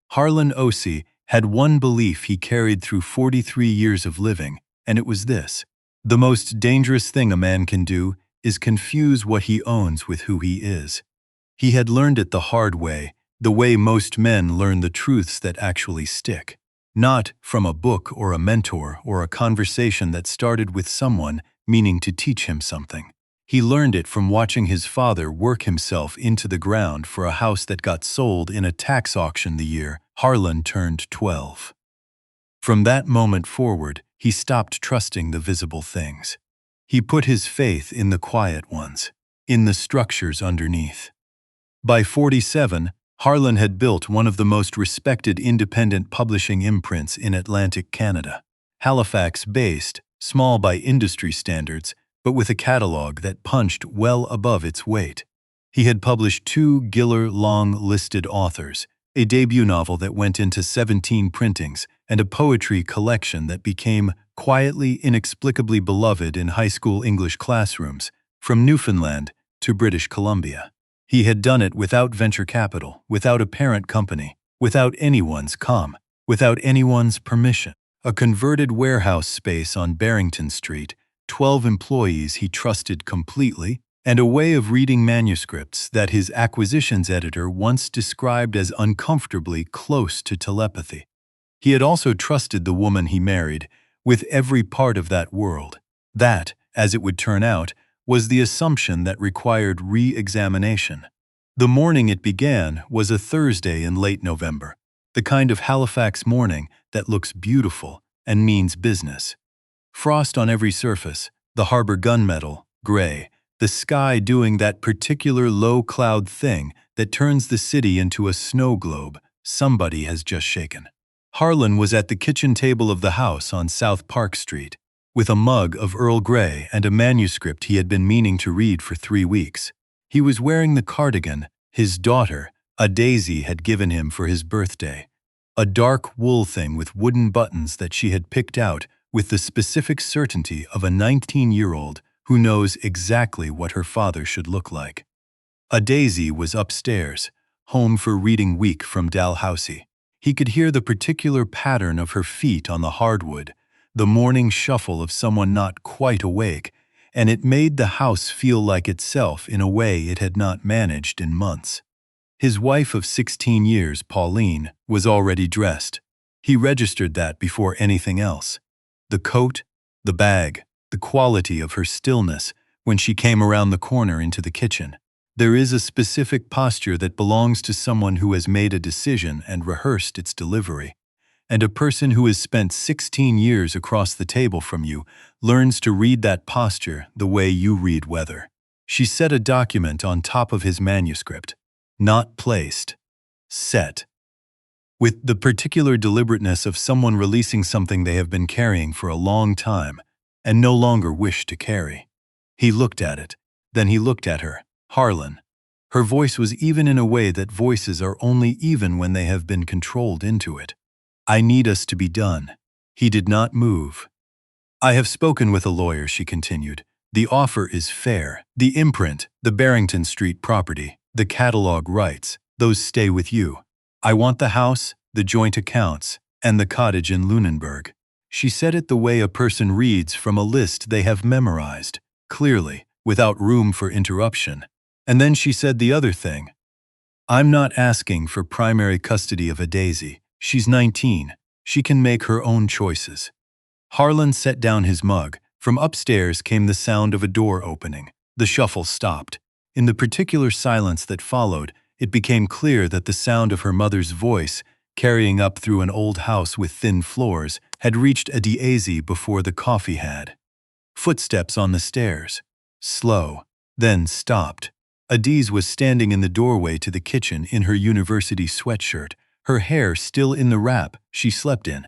Harlan Osei had one belief he carried through 43 years of living, and it was this: the most dangerous thing a man can do is confuse what he owns with who he is. He had learned it the hard way, the way most men learn the truths that actually stick. Not from a book or a mentor or a conversation that started with someone meaning to teach him something. He learned it from watching his father work himself into the ground for a house that got sold in a tax auction the year Harlan turned 12. From that moment forward, he stopped trusting the visible things. He put his faith in the quiet ones, in the structures underneath. By 47, Harlan had built one of the most respected independent publishing imprints in Atlantic Canada. Halifax-based, small by industry standards, but with a catalog that punched well above its weight. He had published 2 Giller long-listed authors, a debut novel that went into 17 printings, and a poetry collection that became quietly, inexplicably beloved in high school English classrooms, from Newfoundland to British Columbia. He had done it without venture capital, without a parent company, without anyone's without anyone's permission. A converted warehouse space on Barrington Street, 12 employees he trusted completely, and a way of reading manuscripts that his acquisitions editor once described as uncomfortably close to telepathy. He had also trusted the woman he married with every part of that world. That, as it would turn out, was the assumption that required re-examination. The morning it began was a Thursday in late November, the kind of Halifax morning that looks beautiful and means business. Frost on every surface, the harbor gunmetal, gray, the sky doing that particular low-cloud thing that turns the city into a snow globe somebody has just shaken. Harlan was at the kitchen table of the house on South Park Street, with a mug of Earl Grey and a manuscript he had been meaning to read for 3 weeks. He was wearing the cardigan his daughter, a Daisy, had given him for his birthday, a dark wool thing with wooden buttons that she had picked out with the specific certainty of a 19-year-old who knows exactly what her father should look like. A Daisy was upstairs, home for reading week from Dalhousie. He could hear the particular pattern of her feet on the hardwood, the morning shuffle of someone not quite awake, and it made the house feel like itself in a way it had not managed in months. His wife of 16 years, Pauline, was already dressed. He registered that before anything else. The coat, the bag, the quality of her stillness when she came around the corner into the kitchen. There is a specific posture that belongs to someone who has made a decision and rehearsed its delivery. And a person who has spent 16 years across the table from you learns to read that posture the way you read weather. She set a document on top of his manuscript. Not placed. Set. With the particular deliberateness of someone releasing something they have been carrying for a long time and no longer wish to carry. He looked at it. Then he looked at her, Harlan. Her voice was even in a way that voices are only even when they have been controlled into it. I need us to be done. He did not move. I have spoken with a lawyer, she continued. The offer is fair. The imprint, the Barrington Street property, the catalog rights, those stay with you. I want the house, the joint accounts, and the cottage in Lunenburg. She said it the way a person reads from a list they have memorized, clearly, without room for interruption. And then she said the other thing. I'm not asking for primary custody of a Daisy. She's 19. She can make her own choices. Harlan set down his mug. From upstairs came the sound of a door opening. The shuffle stopped. In the particular silence that followed, it became clear that the sound of her mother's voice, carrying up through an old house with thin floors, had reached a Daisy before the coffee had. Footsteps on the stairs. Slow. Then stopped. Adiz was standing in the doorway to the kitchen in her university sweatshirt, her hair still in the wrap she slept in,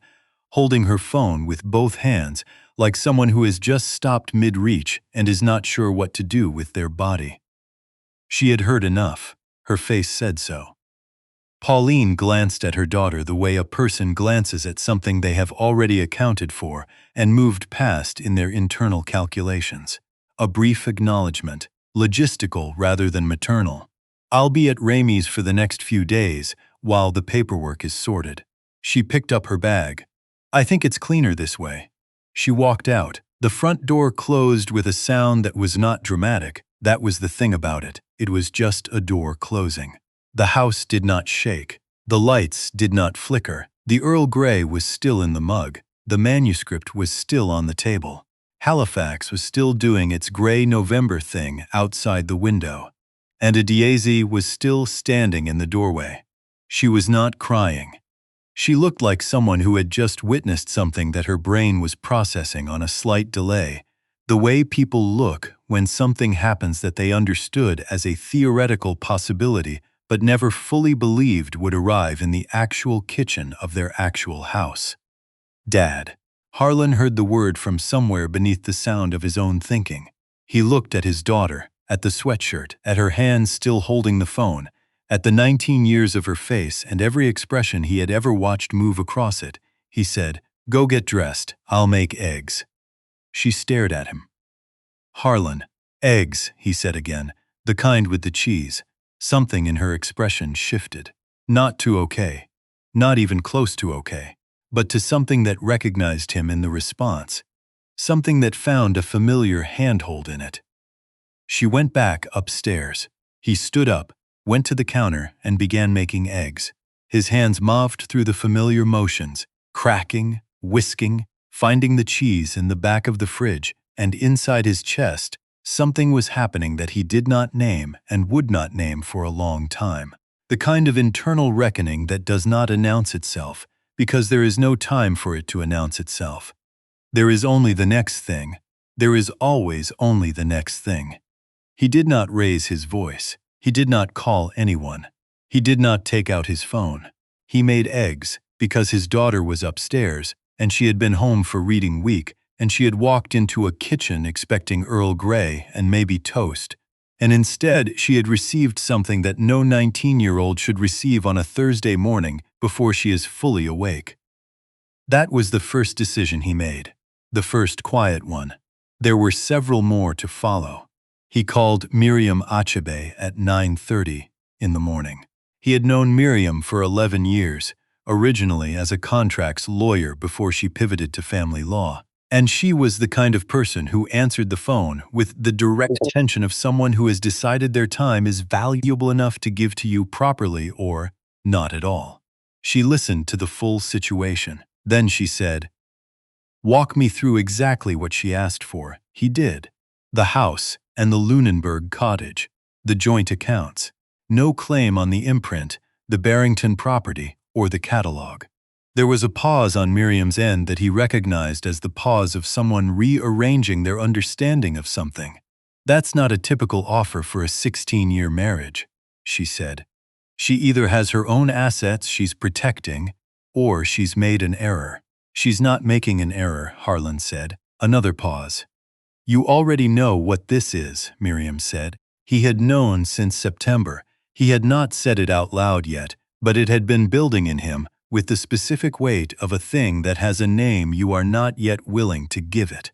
holding her phone with both hands like someone who has just stopped mid-reach and is not sure what to do with their body. She had heard enough. Her face said so. Pauline glanced at her daughter the way a person glances at something they have already accounted for and moved past in their internal calculations. A brief acknowledgement, logistical rather than maternal. I'll be at Ramey's for the next few days. while the paperwork is sorted. She picked up her bag. I think it's cleaner this way. She walked out. The front door closed with a sound that was not dramatic. That was the thing about it. It was just a door closing. The house did not shake. The lights did not flicker. The Earl Grey was still in the mug. The manuscript was still on the table. Halifax was still doing its gray November thing outside the window. And a Daisy was still standing in the doorway. She was not crying. She looked like someone who had just witnessed something that her brain was processing on a slight delay, the way people look when something happens that they understood as a theoretical possibility but never fully believed would arrive in the actual kitchen of their actual house. Dad. Harlan heard the word from somewhere beneath the sound of his own thinking. He looked at his daughter, at the sweatshirt, at her hands still holding the phone, at the 19 years of her face and every expression he had ever watched move across it. He said, "Go get dressed. I'll make eggs." She stared at him. "Harlan, eggs," he said again, "the kind with the cheese." Something in her expression shifted. Not to okay. Not even close to okay. But to something that recognized him in the response. Something that found a familiar handhold in it. She went back upstairs. He stood up, went to the counter, and began making eggs. His hands moved through the familiar motions, cracking, whisking, finding the cheese in the back of the fridge, and inside his chest, something was happening that he did not name and would not name for a long time. The kind of internal reckoning that does not announce itself, because there is no time for it to announce itself. There is only the next thing. There is always only the next thing. He did not raise his voice. He did not call anyone. He did not take out his phone. He made eggs because his daughter was upstairs and she had been home for reading week and she had walked into a kitchen expecting Earl Grey and maybe toast. And instead, she had received something that no 19-year-old should receive on a Thursday morning before she is fully awake. That was the first decision he made, the first quiet one. There were several more to follow. He called Miriam Achebe at 9:30 in the morning. He had known Miriam for 11 years, originally as a contracts lawyer before she pivoted to family law. And she was the kind of person who answered the phone with the direct attention of someone who has decided their time is valuable enough to give to you properly or not at all. She listened to the full situation. Then she said, "Walk me through exactly what she asked for." He did. The house and the Lunenburg cottage, the joint accounts, no claim on the imprint, the Barrington property, or the catalog. There was a pause on Miriam's end that he recognized as the pause of someone rearranging their understanding of something. "That's not a typical offer for a 16-year marriage," she said. "She either has her own assets she's protecting, or she's made an error." "She's not making an error," Harlan said. Another pause. "You already know what this is," Miriam said. He had known since September. He had not said it out loud yet, but it had been building in him, with the specific weight of a thing that has a name you are not yet willing to give it.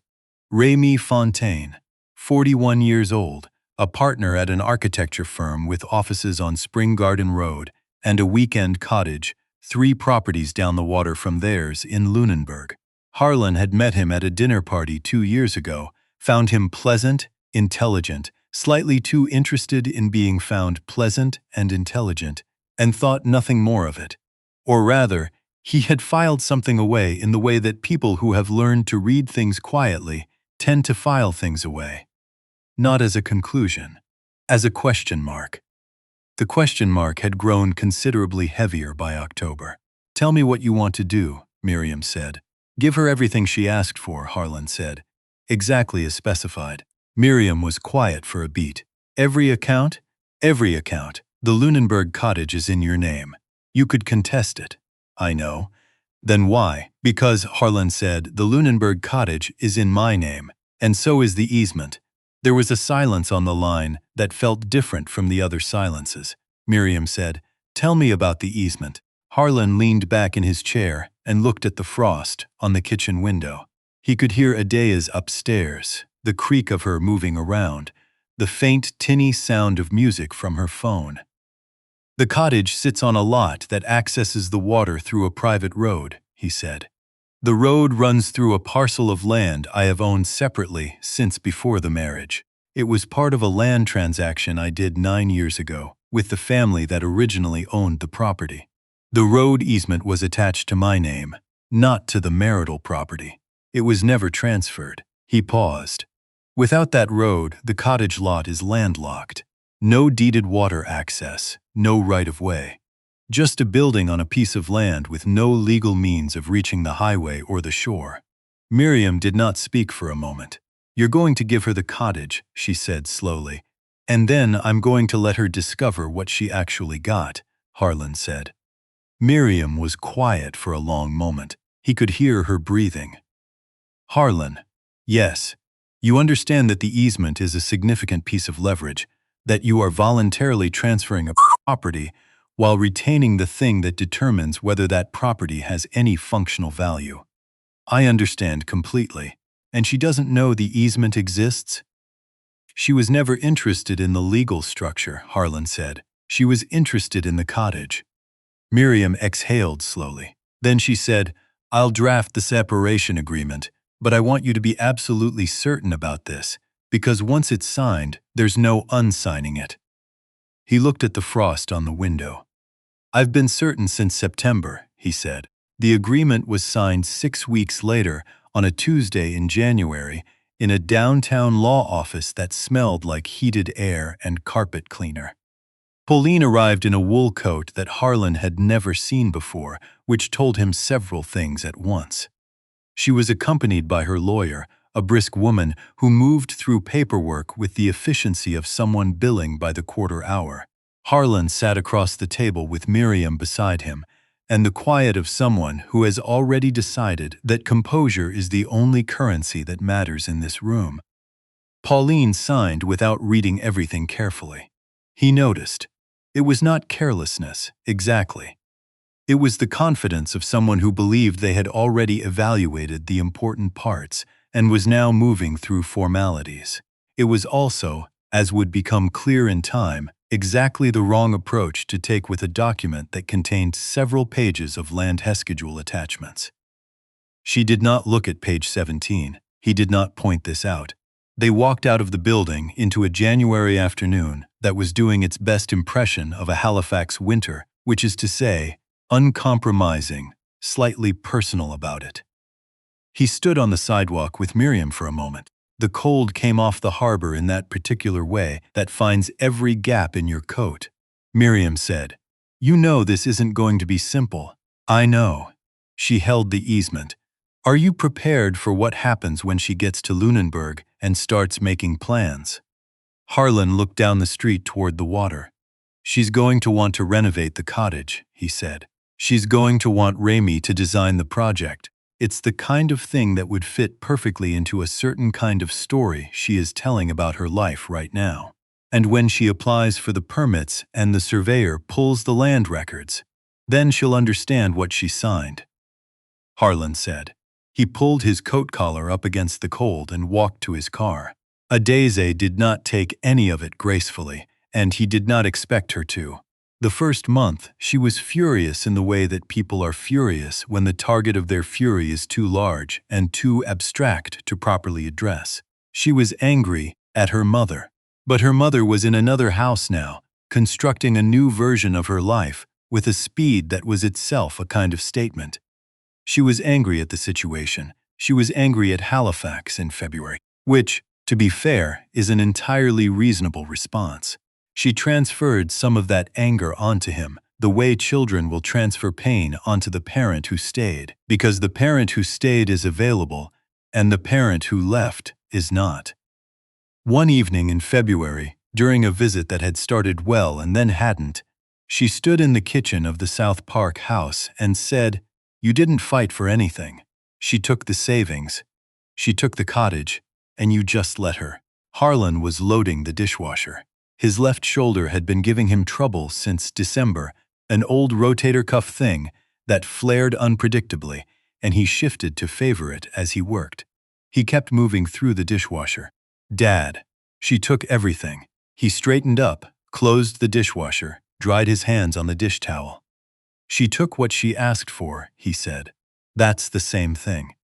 Rémi Fontaine, 41 years old, a partner at an architecture firm with offices on Spring Garden Road and a weekend cottage, 3 properties down the water from theirs in Lunenburg. Harlan had met him at a dinner party 2 years ago, found him pleasant, intelligent, slightly too interested in being found pleasant and intelligent, and thought nothing more of it. Or rather, he had filed something away in the way that people who have learned to read things quietly tend to file things away. Not as a conclusion, as a question mark. The question mark had grown considerably heavier by October. "Tell me what you want to do," Miriam said. "Give her everything she asked for," Harlan said. "Exactly as specified." Miriam was quiet for a beat. "Every account?" "Every account. The Lunenburg cottage is in your name. You could contest it." "I know." "Then why?" "Because," Harlan said, "the Lunenburg cottage is in my name, and so is the easement." There was a silence on the line that felt different from the other silences. Miriam said, "Tell me about the easement." Harlan leaned back in his chair and looked at the frost on the kitchen window. He could hear Adea's upstairs, the creak of her moving around, the faint, tinny sound of music from her phone. The cottage sits on a lot that accesses the water through a private road, he said. The road runs through a parcel of land I have owned separately since before the marriage. It was part of a land transaction I did 9 years ago with the family that originally owned the property. The road easement was attached to my name, not to the marital property. It was never transferred. He paused. Without that road, the cottage lot is landlocked. No deeded water access, no right-of-way. Just a building on a piece of land with no legal means of reaching the highway or the shore. Miriam did not speak for a moment. "You're going to give her the cottage," she said slowly. "And then I'm going to let her discover what she actually got," Harlan said. Miriam was quiet for a long moment. He could hear her breathing. "Harlan, yes. You understand that the easement is a significant piece of leverage, that you are voluntarily transferring a property while retaining the thing that determines whether that property has any functional value. I understand completely. And she doesn't know the easement exists?" "She was never interested in the legal structure," Harlan said. "She was interested in the cottage." Miriam exhaled slowly. Then she said, "I'll draft the separation agreement, but I want you to be absolutely certain about this, because once it's signed, there's no unsigning it." He looked at the frost on the window. "I've been certain since September," he said. The agreement was signed 6 weeks later, on a Tuesday in January, in a downtown law office that smelled like heated air and carpet cleaner. Pauline arrived in a wool coat that Harlan had never seen before, which told him several things at once. She was accompanied by her lawyer, a brisk woman who moved through paperwork with the efficiency of someone billing by the quarter hour. Harlan sat across the table with Miriam beside him, and the quiet of someone who has already decided that composure is the only currency that matters in this room. Pauline signed without reading everything carefully. He noticed. It was not carelessness, exactly. It was the confidence of someone who believed they had already evaluated the important parts and was now moving through formalities. It was also, as would become clear in time, exactly the wrong approach to take with a document that contained several pages of land schedule attachments. She did not look at page 17. He did not point this out. They walked out of the building into a January afternoon that was doing its best impression of a Halifax winter, which is to say, uncompromising, slightly personal about it. He stood on the sidewalk with Miriam for a moment. The cold came off the harbor in that particular way that finds every gap in your coat. Miriam said, "You know this isn't going to be simple." "I know." She held the easement. "Are you prepared for what happens when she gets to Lunenburg and starts making plans?" Harlan looked down the street toward the water. "She's going to want to renovate the cottage," he said. "She's going to want Remy to design the project. It's the kind of thing that would fit perfectly into a certain kind of story she is telling about her life right now. And when she applies for the permits and the surveyor pulls the land records, then she'll understand what she signed," Harlan said. He pulled his coat collar up against the cold and walked to his car. Adeze did not take any of it gracefully, and he did not expect her to. The first month, she was furious in the way that people are furious when the target of their fury is too large and too abstract to properly address. She was angry at her mother. But her mother was in another house now, constructing a new version of her life with a speed that was itself a kind of statement. She was angry at the situation. She was angry at Halifax in February, which, to be fair, is an entirely reasonable response. She transferred some of that anger onto him, the way children will transfer pain onto the parent who stayed, because the parent who stayed is available, and the parent who left is not. One evening in February, during a visit that had started well and then hadn't, she stood in the kitchen of the South Park house and said, "You didn't fight for anything. She took the savings. She took the cottage, and you just let her." Harlan was loading the dishwasher. His left shoulder had been giving him trouble since December, an old rotator cuff thing that flared unpredictably, and he shifted to favor it as he worked. He kept moving through the dishwasher. "Dad, she took everything." He straightened up, closed the dishwasher, dried his hands on the dish towel. "She took what she asked for," he said. "That's the same thing."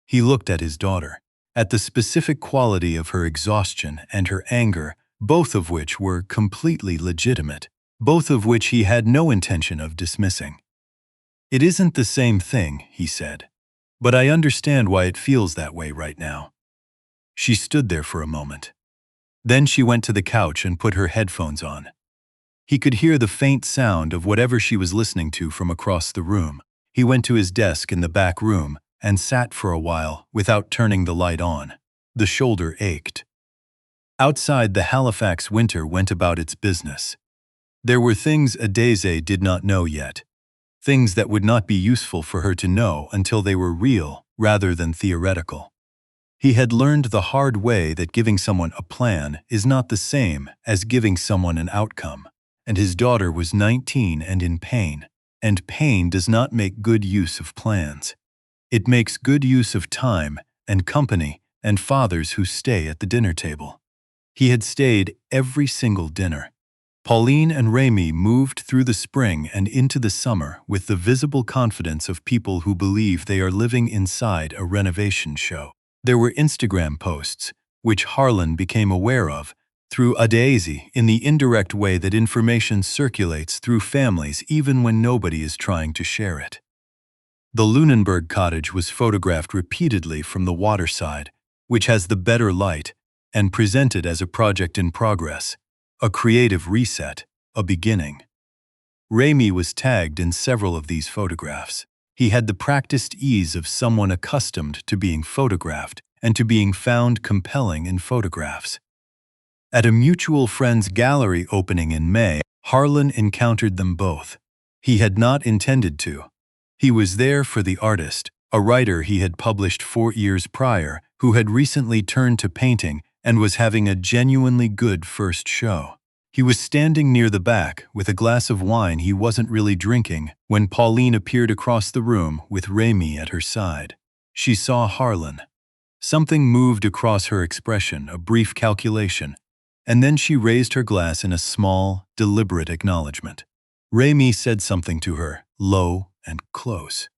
He looked at his daughter, at the specific quality of her exhaustion and her anger, both of which were completely legitimate, both of which he had no intention of dismissing. "It isn't the same thing," he said, "but I understand why it feels that way right now." She stood there for a moment. Then she went to the couch and put her headphones on. He could hear the faint sound of whatever she was listening to from across the room. He went to his desk in the back room and sat for a while without turning the light on. The shoulder ached. Outside, the Halifax winter went about its business. There were things Adeze did not know yet, things that would not be useful for her to know until they were real rather than theoretical. He had learned the hard way that giving someone a plan is not the same as giving someone an outcome, and his daughter was 19 and in pain, and pain does not make good use of plans. It makes good use of time and company and fathers who stay at the dinner table. He had stayed every single dinner. Pauline and Remy moved through the spring and into the summer with the visible confidence of people who believe they are living inside a renovation show. There were Instagram posts, which Harlan became aware of, through Adeze in the indirect way that information circulates through families even when nobody is trying to share it. The Lunenburg cottage was photographed repeatedly from the waterside, which has the better light, and presented as a project in progress, a creative reset, a beginning. Remy was tagged in several of these photographs. He had the practiced ease of someone accustomed to being photographed and to being found compelling in photographs. At a mutual friend's gallery opening in May, Harlan encountered them both. He had not intended to. He was there for the artist, a writer he had published 4 years prior, who had recently turned to painting and was having a genuinely good first show. He was standing near the back with a glass of wine he wasn't really drinking when Pauline appeared across the room with Remy at her side. She saw Harlan. Something moved across her expression, a brief calculation, and then she raised her glass in a small, deliberate acknowledgement. Remy said something to her, low and close.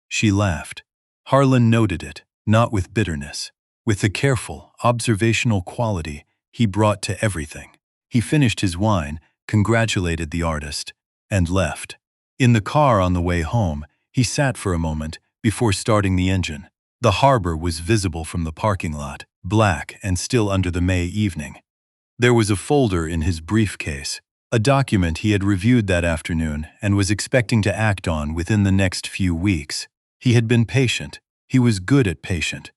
She laughed. Harlan noted it, not with bitterness, with the careful, observational quality he brought to everything. He finished his wine, congratulated the artist, and left. In the car on the way home, he sat for a moment before starting the engine. The harbor was visible from the parking lot, black and still under the May evening. There was a folder in his briefcase, a document he had reviewed that afternoon and was expecting to act on within the next few weeks. He had been patient. He was good at patient.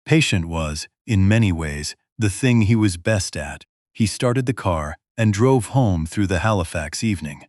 Patient was, in many ways, the thing he was best at. He started the car and drove home through the Halifax evening.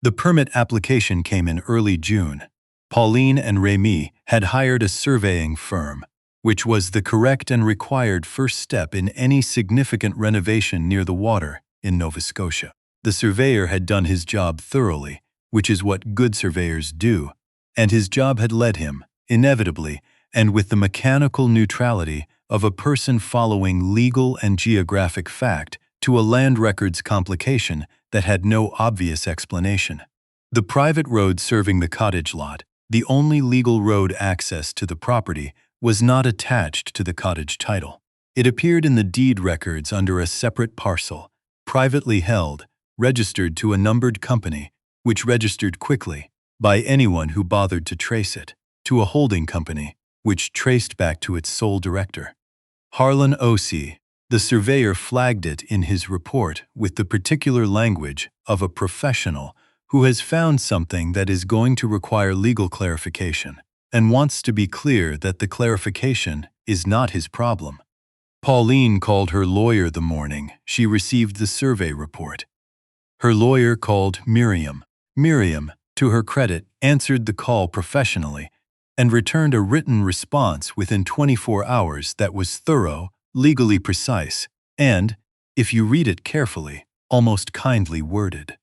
The permit application came in early June. Pauline and Remy had hired a surveying firm, which was the correct and required first step in any significant renovation near the water in Nova Scotia. The surveyor had done his job thoroughly, which is what good surveyors do, and his job had led him, inevitably, and with the mechanical neutrality of a person following legal and geographic fact, to a land records complication that had no obvious explanation. The private road serving the cottage lot, the only legal road access to the property, was not attached to the cottage title. It appeared in the deed records under a separate parcel, privately held, registered to a numbered company, which registered quickly, by anyone who bothered to trace it, to a holding company, which traced back to its sole director. Harlan O.C., the surveyor, flagged it in his report with the particular language of a professional who has found something that is going to require legal clarification and wants to be clear that the clarification is not his problem. Pauline called her lawyer the morning she received the survey report. Her lawyer called Miriam. Miriam, to her credit, answered the call professionally and returned a written response within 24 hours that was thorough, legally precise, and, if you read it carefully, almost kindly worded.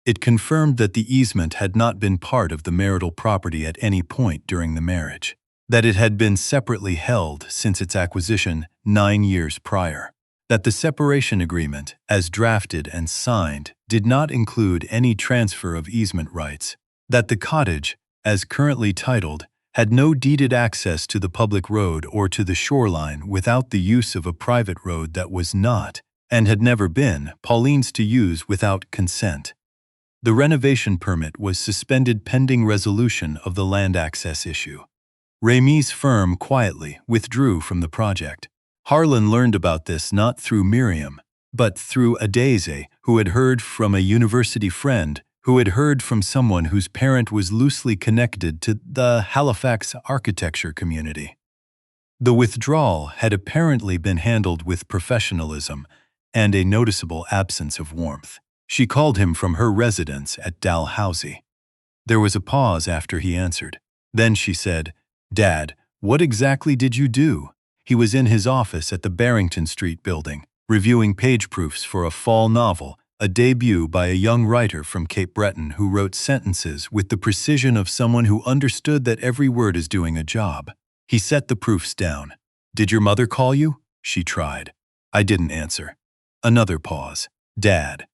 It confirmed that the easement had not been part of the marital property at any point during the marriage, that it had been separately held since its acquisition 9 years prior. that the separation agreement, as drafted and signed, did not include any transfer of easement rights, that the cottage, as currently titled, had no deeded access to the public road or to the shoreline without the use of a private road that was not, and had never been, Pauline's to use without consent. The renovation permit was suspended pending resolution of the land access issue. Rémi's firm quietly withdrew from the project. Harlan learned about this not through Miriam, but through Adese, who had heard from a university friend who had heard from someone whose parent was loosely connected to the Halifax architecture community. The withdrawal had apparently been handled with professionalism and a noticeable absence of warmth. She called him from her residence at Dalhousie. There was a pause after he answered. Then she said, "Dad, what exactly did you do?" He was in his office at the Barrington Street building, reviewing page proofs for a fall novel, a debut by a young writer from Cape Breton who wrote sentences with the precision of someone who understood that every word is doing a job. He set the proofs down. "Did your mother call you?" she tried. I didn't answer. Another pause. "Dad."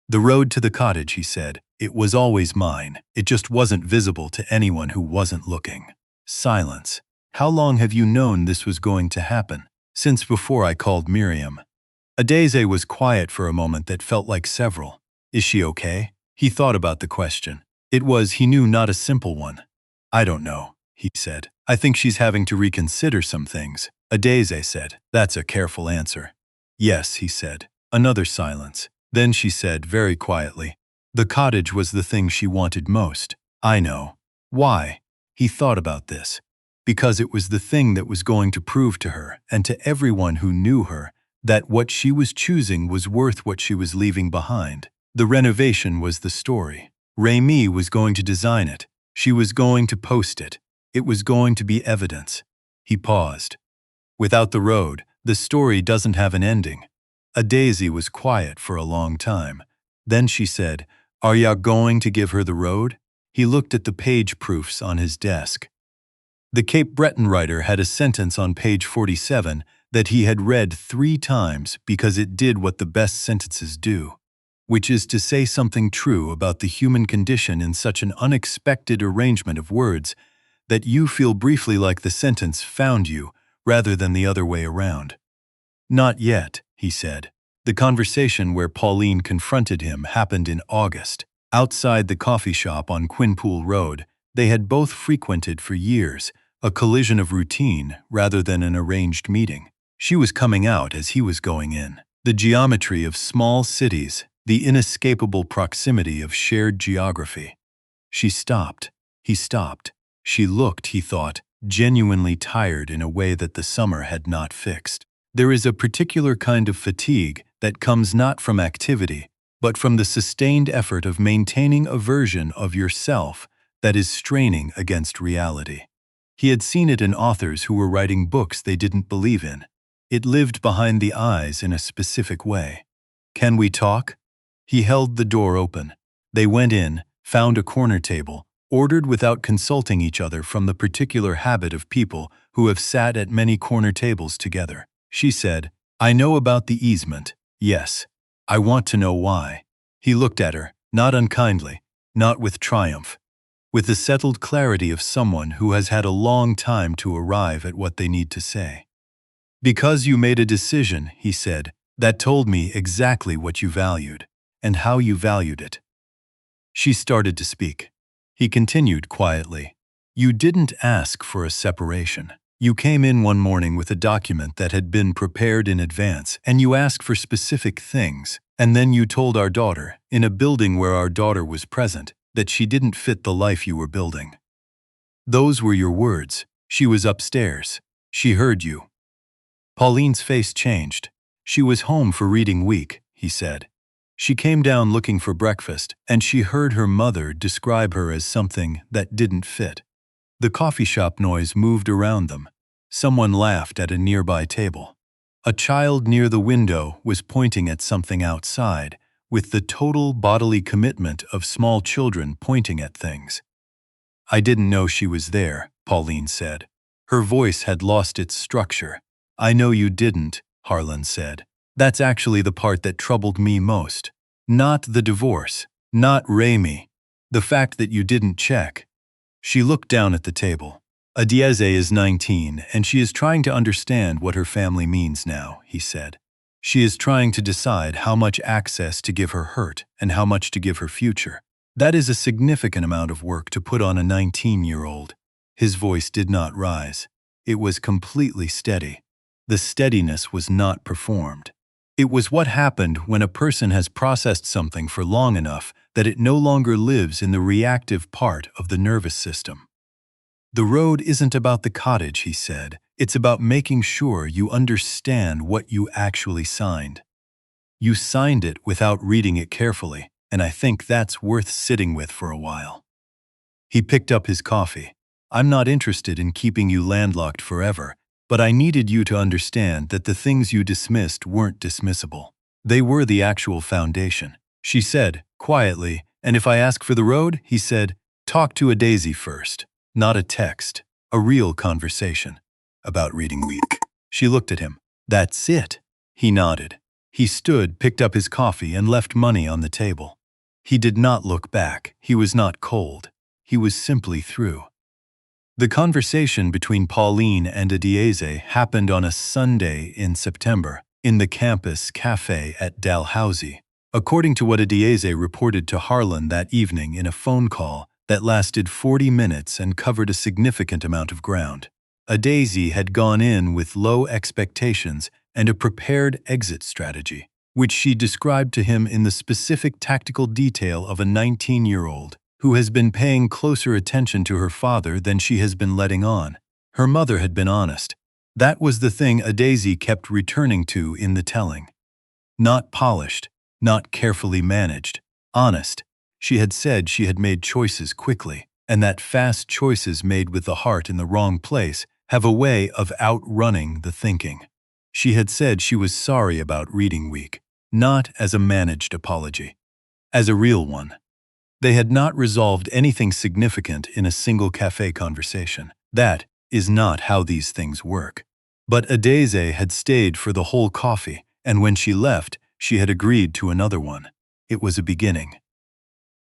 "The road to the cottage," he said. "It was always mine. It just wasn't visible to anyone who wasn't looking." Silence. "How long have you known this was going to happen?" "Since before I called Miriam." Adese was quiet for a moment that felt like several. "Is she okay?" He thought about the question. It was, he knew, not a simple one. "I don't know," he said. "I think she's having to reconsider some things." Adese said, "That's a careful answer." "Yes," he said. Another silence. Then she said very quietly, "The cottage was the thing she wanted most." "I know." "Why?" He thought about this. Because it was the thing that was going to prove to her, and to everyone who knew her, that what she was choosing was worth what she was leaving behind. The renovation was the story. Rémi was going to design it. She was going to post it. It was going to be evidence. He paused. Without the road, the story doesn't have an ending. Adese was quiet for a long time. Then she said, "Are ya going to give her the road?" He looked at the page proofs on his desk. The Cape Breton writer had a sentence on page 47 that he had read 3 times because it did what the best sentences do, which is to say something true about the human condition in such an unexpected arrangement of words that you feel briefly like the sentence found you rather than the other way around. "Not yet," he said. The conversation where Pauline confronted him happened in August. Outside the coffee shop on Quinpool Road, they had both frequented for years, a collision of routine rather than an arranged meeting. She was coming out as he was going in. The geometry of small cities, the inescapable proximity of shared geography. She stopped. He stopped. She looked, he thought, genuinely tired in a way that the summer had not fixed. There is a particular kind of fatigue that comes not from activity, but from the sustained effort of maintaining a version of yourself that is straining against reality. He had seen it in authors who were writing books they didn't believe in. It lived behind the eyes in a specific way. "Can we talk?" He held the door open. They went in, found a corner table, ordered without consulting each other from the particular habit of people who have sat at many corner tables together. She said, "I know about the easement. Yes. I want to know why." He looked at her, not unkindly, not with triumph, with the settled clarity of someone who has had a long time to arrive at what they need to say. "Because you made a decision," he said, "that told me exactly what you valued, and how you valued it." She started to speak. He continued quietly, "You didn't ask for a separation. You came in one morning with a document that had been prepared in advance, and you asked for specific things, and then you told our daughter, in a building where our daughter was present, that she didn't fit the life you were building. Those were your words. She was upstairs. She heard you." Pauline's face changed. "She was home for reading week," he said. "She came down looking for breakfast, and she heard her mother describe her as something that didn't fit." The coffee shop noise moved around them. Someone laughed at a nearby table. A child near the window was pointing at something outside, with the total bodily commitment of small children pointing at things. "I didn't know she was there," Pauline said. Her voice had lost its structure. "I know you didn't, Harlan said. That's actually the part that troubled me most. Not the divorce. Not Raimi. The fact that you didn't check. She looked down at the table. Adieze is 19, and she is trying to understand what her family means now, he said. She is trying to decide how much access to give her hurt and how much to give her future. That is a significant amount of work to put on a 19-year-old. His voice did not rise. It was completely steady. The steadiness was not performed. It was what happened when a person has processed something for long enough that it no longer lives in the reactive part of the nervous system. The road isn't about the cottage, he said. It's about making sure you understand what you actually signed. You signed it without reading it carefully, and I think that's worth sitting with for a while. He picked up his coffee. I'm not interested in keeping you landlocked forever, but I needed you to understand that the things you dismissed weren't dismissible. They were the actual foundation. She said, quietly, and if I ask for the road, he said, talk to a daisy first. Not a text, a real conversation. About reading week. She looked at him. That's it. He nodded. He stood, picked up his coffee, and left money on the table. He did not look back. He was not cold. He was simply through. The conversation between Pauline and Adieze happened on a Sunday in September, in the campus cafe at Dalhousie. According to what Adieze reported to Harlan that evening in a phone call that lasted 40 minutes and covered a significant amount of ground. Adieze had gone in with low expectations and a prepared exit strategy, which she described to him in the specific tactical detail of a 19-year-old who has been paying closer attention to her father than she has been letting on. Her mother had been honest. That was the thing Adieze kept returning to in the telling. Not polished, not carefully managed, honest. She had said she had made choices quickly, and that fast choices made with the heart in the wrong place have a way of outrunning the thinking. She had said she was sorry about reading week, not as a managed apology, as a real one. They had not resolved anything significant in a single cafe conversation. That is not how these things work. But Adieze had stayed for the whole coffee, and when she left, she had agreed to another one. It was a beginning.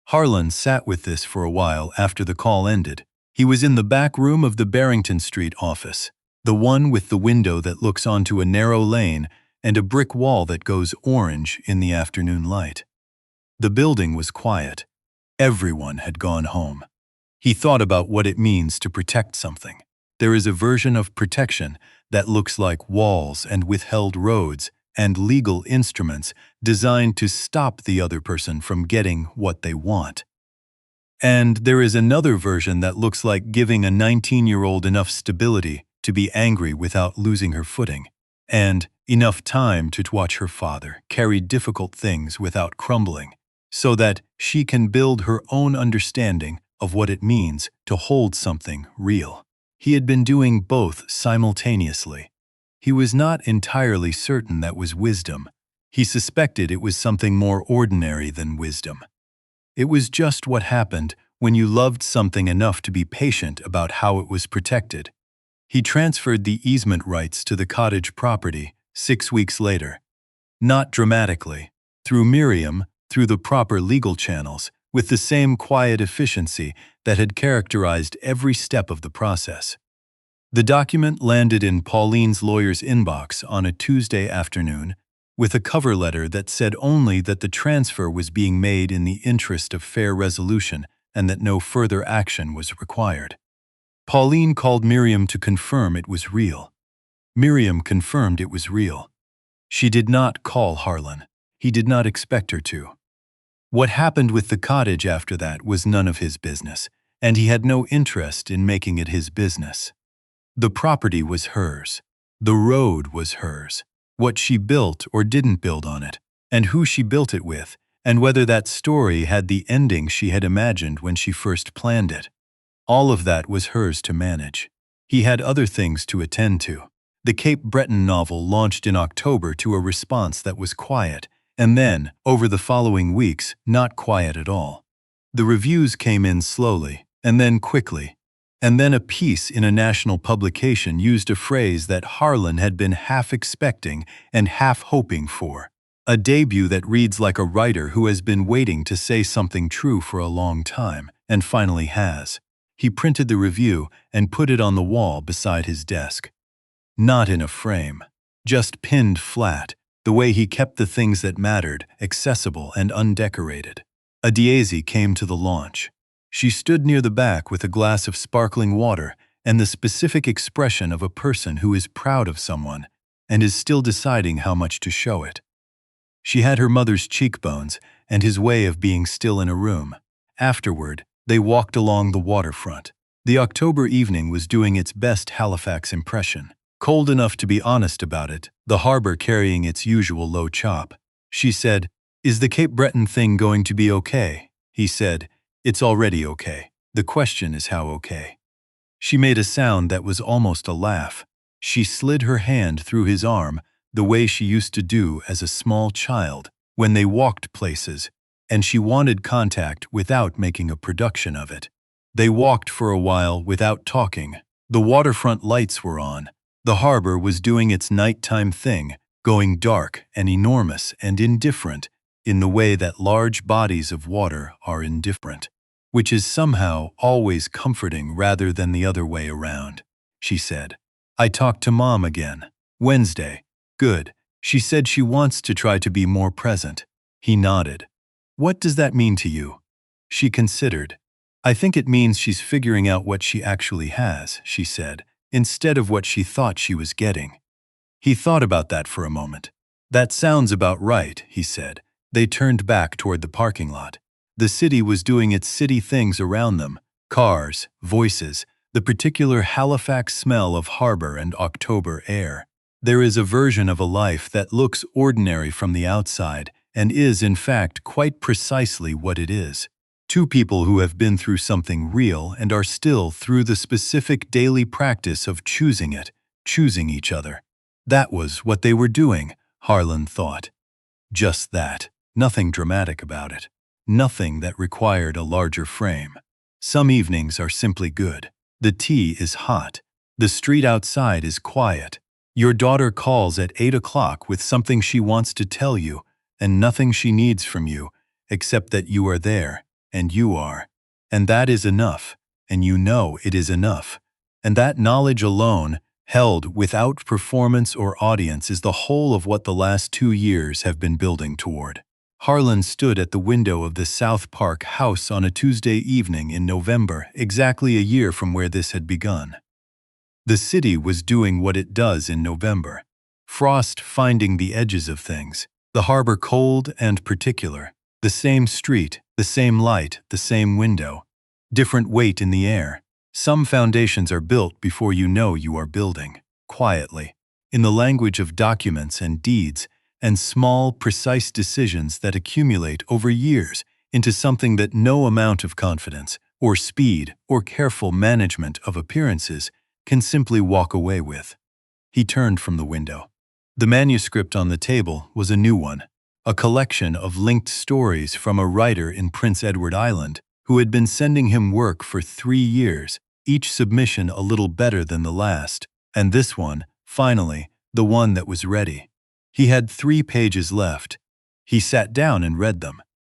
Harlan sat with this for a while after the call ended. He was in the back room of the Barrington Street office, the one with the window that looks onto a narrow lane and a brick wall that goes orange in the afternoon light. The building was quiet. Everyone had gone home. He thought about what it means to protect something. There is a version of protection that looks like walls and withheld roads and legal instruments designed to stop the other person from getting what they want. And there is another version that looks like giving a 19-year-old enough stability to be angry without losing her footing, and enough time to watch her father carry difficult things without crumbling, so that she can build her own understanding of what it means to hold something real. He had been doing both simultaneously. He was not entirely certain that was wisdom. He suspected it was something more ordinary than wisdom. It was just what happened when you loved something enough to be patient about how it was protected. He transferred the easement rights to the cottage property 6 weeks later. Not dramatically, through Miriam, through the proper legal channels, with the same quiet efficiency that had characterized every step of the process. The document landed in Pauline's lawyer's inbox on a Tuesday afternoon, with a cover letter that said only that the transfer was being made in the interest of fair resolution and that no further action was required. Pauline called Miriam to confirm it was real. Miriam confirmed it was real. She did not call Harlan. He did not expect her to. What happened with the cottage after that was none of his business, and he had no interest in making it his business. The property was hers. The road was hers. What she built or didn't build on it, and who she built it with, and whether that story had the ending she had imagined when she first planned it. All of that was hers to manage. He had other things to attend to. The Cape Breton novel launched in October to a response that was quiet, and then, over the following weeks, not quiet at all. The reviews came in slowly, and then quickly. And then a piece in a national publication used a phrase that Harlan had been half expecting and half hoping for. A debut that reads like a writer who has been waiting to say something true for a long time, and finally has. He printed the review and put it on the wall beside his desk. Not in a frame, just pinned flat, the way he kept the things that mattered, accessible and undecorated. Adiezi came to the launch. She stood near the back with a glass of sparkling water and the specific expression of a person who is proud of someone and is still deciding how much to show it. She had her mother's cheekbones and his way of being still in a room. Afterward, they walked along the waterfront. The October evening was doing its best Halifax impression. Cold enough to be honest about it, the harbor carrying its usual low chop. She said, "Is the Cape Breton thing going to be okay?" He said, "It's already okay. The question is how okay." She made a sound that was almost a laugh. She slid her hand through his arm the way she used to do as a small child when they walked places, and she wanted contact without making a production of it. They walked for a while without talking. The waterfront lights were on. The harbor was doing its nighttime thing, going dark and enormous and indifferent in the way that large bodies of water are indifferent, which is somehow always comforting rather than the other way around. She said, "I talked to Mom again. Wednesday. Good. She said she wants to try to be more present." He nodded. "What does that mean to you?" She considered. "I think it means she's figuring out what she actually has," she said, instead of what she thought she was getting. He thought about that for a moment. "That sounds about right," he said. They turned back toward the parking lot. The city was doing its city things around them. Cars, voices, the particular Halifax smell of harbor and October air. There is a version of a life that looks ordinary from the outside and is, in fact, quite precisely what it is. Two people who have been through something real and are still through the specific daily practice of choosing it, choosing each other. That was what they were doing, Harlan thought. Just that. Nothing dramatic about it. Nothing that required a larger frame. Some evenings are simply good. The tea is hot. The street outside is quiet. Your daughter calls at 8 o'clock with something she wants to tell you, and nothing she needs from you, except that you are there, and you are. And that is enough, and you know it is enough. And that knowledge alone, held without performance or audience, is the whole of what the last 2 years have been building toward. Harlan stood at the window of the South Park house on a Tuesday evening in November, exactly a year from where this had begun. The city was doing what it does in November. Frost finding the edges of things. The harbor cold and particular. The same street, the same light, the same window. Different weight in the air. Some foundations are built before you know you are building. Quietly. In the language of documents and deeds, and small, precise decisions that accumulate over years into something that no amount of confidence, or speed, or careful management of appearances can simply walk away with. He turned from the window. The manuscript on the table was a new one, a collection of linked stories from a writer in Prince Edward Island who had been sending him work for 3 years, each submission a little better than the last, and this one, finally, the one that was ready. He had 3 pages left. He sat down and read them.